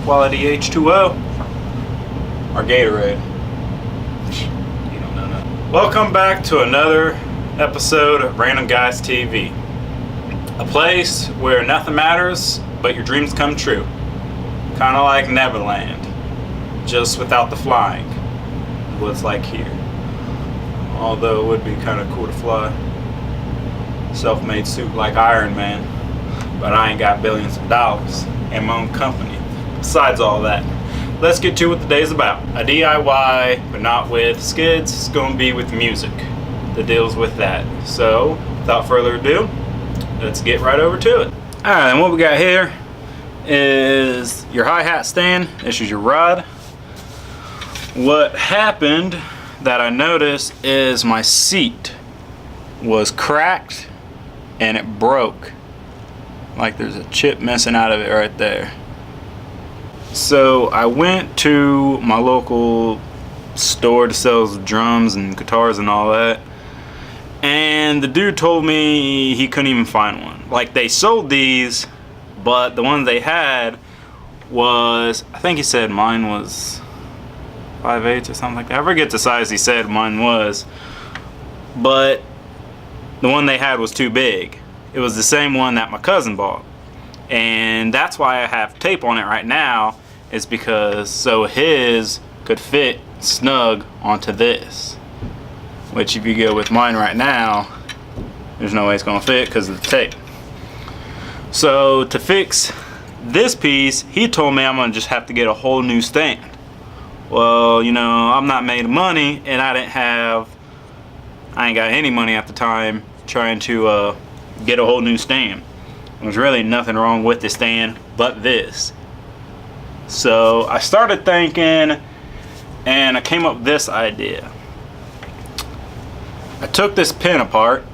quality H2O or Gatorade. You don't know that. Welcome back to another episode of Random Guys TV. A place where nothing matters but your dreams come true. Kind of like Neverland, just without the flying. What it's like here. Although it would be kind of cool to fly. Self-made suit like Iron Man. But I ain't got billions of dollars and my own company. Besides all that, let's get to what the day's about. A DIY, but not with skids. It's going to be with music that deals with that. So, without further ado, let's get right over to it. Alright, and what we got here is your hi-hat stand. This is your rod. What happened that I noticed is my seat was cracked and it broke. Like there's a chip missing out of it right there. So I went to my local store that sells drums and guitars and all that, and the dude told me he couldn't even find one. Like they sold these, but the ones they had was, I think he said mine was 5/8 or something like that. I forget the size he said mine was, but the one they had was too big. It was the same one that my cousin bought, and that's why I have tape on it right now, is because so his could fit snug onto this, which if you go with mine right now, there's no way it's gonna fit because of the tape. So to fix this piece, he told me I'm gonna just have to get a whole new stand. Well, you know, I'm not made of money, and I ain't got any money at the time trying to get a whole new stand. There's really nothing wrong with the stand but this. So I started thinking, and I came up with this idea. I took this pin apart.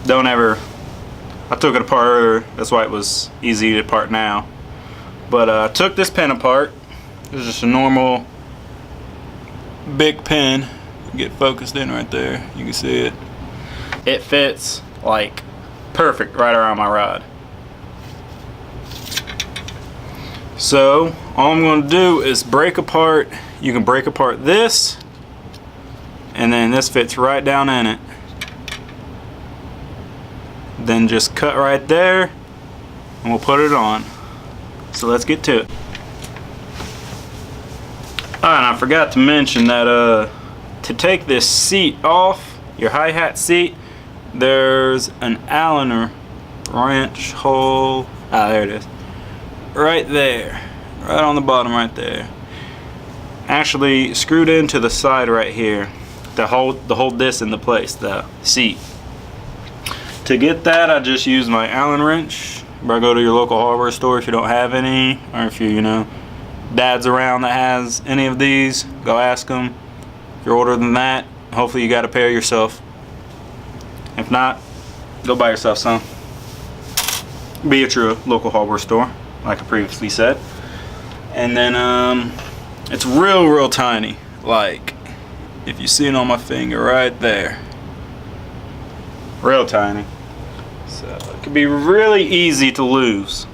I took it apart earlier, that's why it was easy to part now. But I took this pin apart. This is just a normal big pin. Get focused in right there, you can see it. It fits like perfect right around my rod. So all I'm going to do is break apart. You can break apart this, and then this fits right down in it. Then just cut right there and we'll put it on. So let's get to it. Alright, and I forgot to mention that to take this seat off, your hi-hat seat, there's an Allen wrench hole. Ah, there it is. Right there. Right on the bottom right there. Actually screwed into the side right here to hold this into place, the seat. To get that, I just use my Allen wrench. Or go to your local hardware store if you don't have any, or if you know, dad's around that has any of these, go ask them. If you're older than that, hopefully you got a pair yourself. If not, go buy yourself some. Be at your local hardware store, like I previously said. And then it's real tiny. Like if you see it on my finger right there, real tiny. So it can be really easy to lose.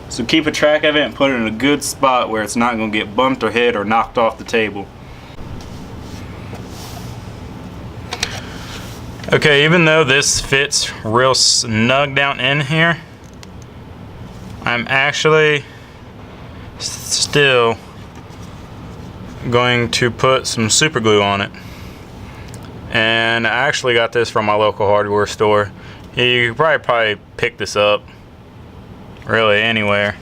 So keep a track of it and put it in a good spot where it's not going to get bumped or hit or knocked off the table. Okay, even though this fits real snug down in here, I'm actually still going to put some super glue on it. And I actually got this from my local hardware store. You could probably pick this up really anywhere.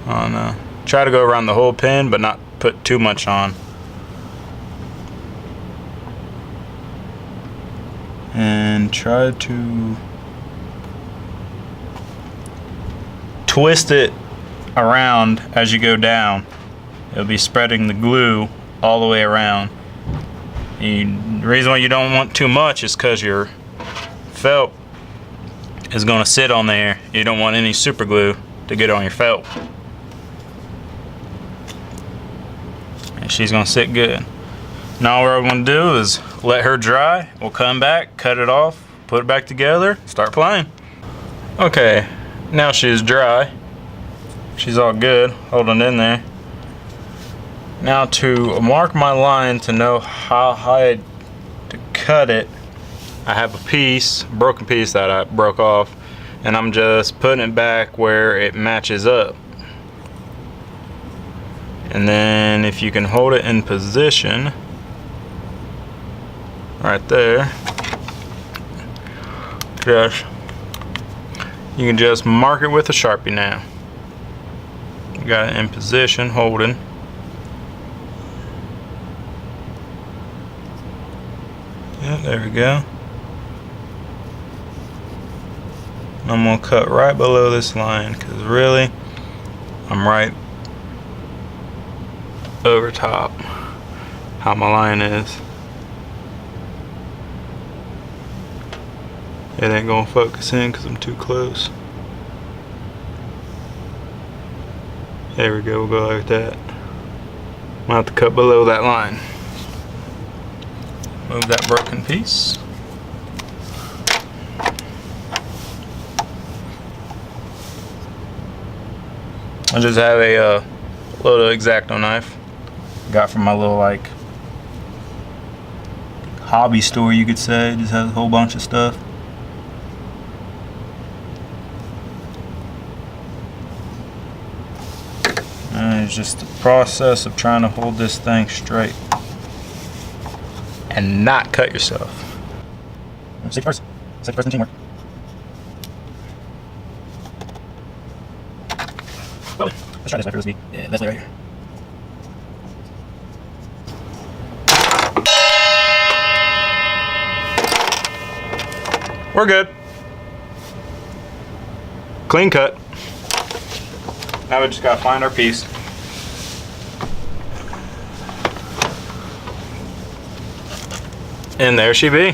Oh no. Try to go around the whole pin, but not put too much on. And try to twist it around as you go down. It'll be spreading the glue all the way around. The reason why you don't want too much is because your felt is going to sit on there. You don't want any super glue to get on your felt. And she's going to sit good. Now what we're going to do is let her dry. We'll come back, cut it off, put it back together, start playing. Okay, now she's dry. She's all good, holding in there. Now to mark my line to know how high to cut it, I have a piece, broken piece that I broke off, and I'm just putting it back where it matches up. And then if you can hold it in position, right there, you can just mark it with a Sharpie now. You got it in position, holding. Yeah, there we go. I'm gonna cut right below this line because really, I'm right over top how my line is. It ain't gonna focus in because I'm too close. There we go, we'll go like that. I'm gonna have to cut below that line. Move that broken piece. I just have a little X-Acto knife. Got from my little like hobby store, you could say. It just has a whole bunch of stuff. And it's just the process of trying to hold this thing straight and not cut yourself. Safety first. Safety first and teamwork. Well, let's try this way for this beat. Yeah, best way right here. We're good. Clean cut. Now we just gotta find our piece. And there she be.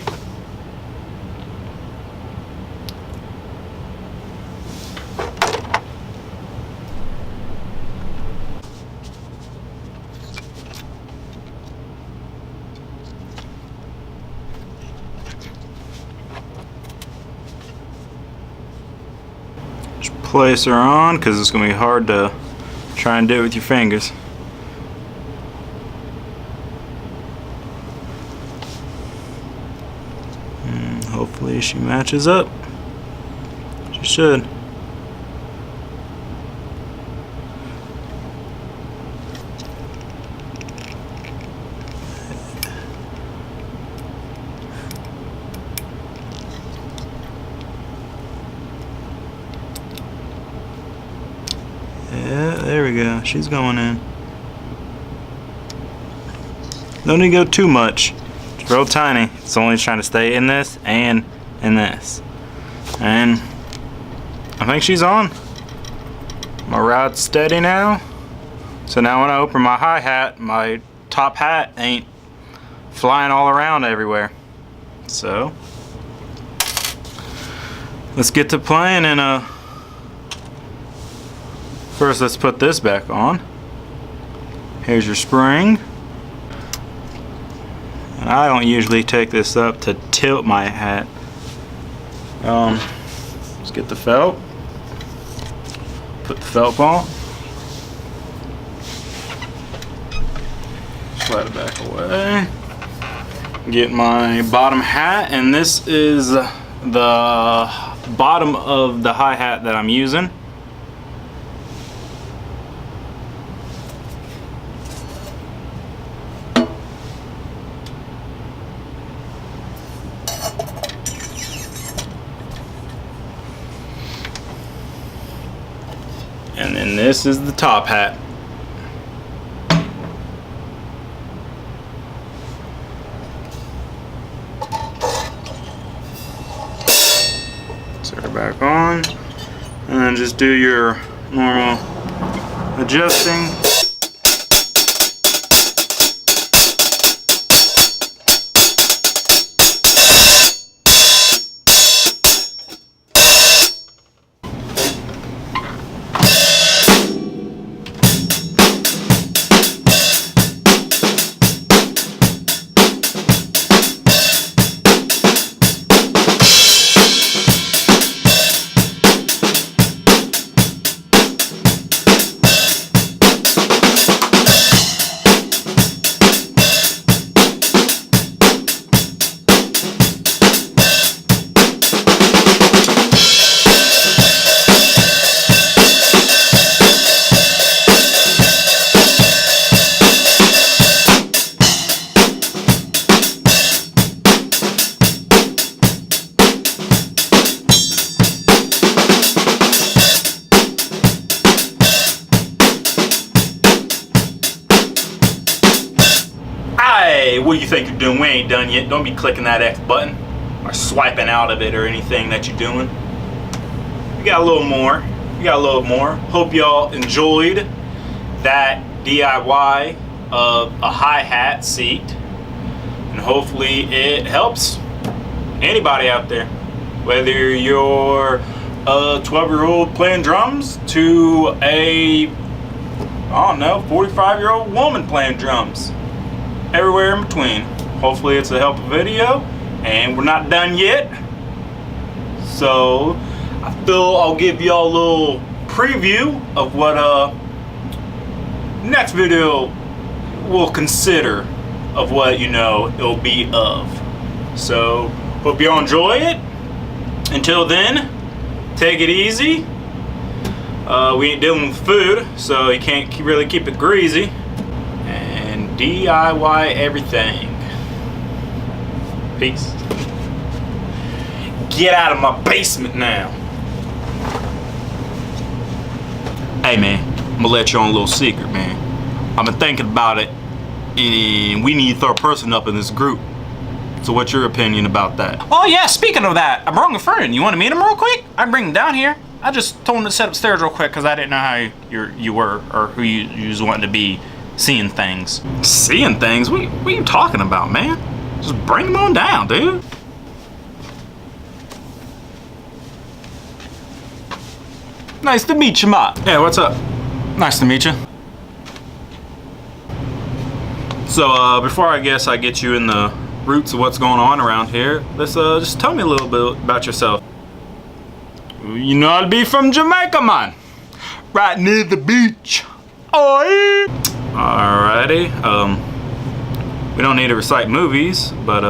Just place her on because it's gonna be hard to try and do it with your fingers. Hopefully she matches up. She should. Yeah, there we go. She's going in. Don't need to go too much. It's real tiny. It's only trying to stay in this and in this. And I think she's on. My rod's steady now. So now when I open my hi-hat, my top hat ain't flying all around everywhere. So let's get to playing, and first let's put this back on. Here's your spring. And I don't usually take this up to tilt my hat. Let's get the felt. Put the felt on. Slide it back away. Get my bottom hat, and this is the bottom of the hi-hat that I'm using. And then this is the top hat. Set her back on, and then just do your normal adjusting. Hey, what do you think you're doing? We ain't done yet. Don't be clicking that X button or swiping out of it or anything that you're doing. We got a little more. We got a little more. Hope y'all enjoyed that DIY of a hi-hat seat. And hopefully it helps anybody out there. Whether you're a 12-year-old playing drums to a, I don't know, 45-year-old woman playing drums. Everywhere in between. Hopefully it's a helpful video, and we're not done yet. So I feel I'll give y'all a little preview of what next video we'll consider of what, you know, it'll be of. So hope y'all enjoy it. Until then, take it easy. We ain't dealing with food, so you can't really keep it greasy. And DIY everything. Peace. Get out of my basement now. Hey man, I'm gonna let you on a little secret, man. I've been thinking about it, and we need a third person up in this group. So what's your opinion about that? Oh yeah, speaking of that, I brought a friend. You want to meet him real quick? I bring him down here. I just told him to sit upstairs real quick because I didn't know how you were or who you was wanting to be seeing things. Seeing things? What are you talking about, man? Just bring him on down, dude. Nice to meet you, Ma. Yeah, what's up? Nice to meet you. So before I get you in the roots of what's going on around here, let's just tell me a little bit about yourself. You know I'd be from Jamaica, man. Right near the beach. Oi! Alrighty. We don't need to recite movies, but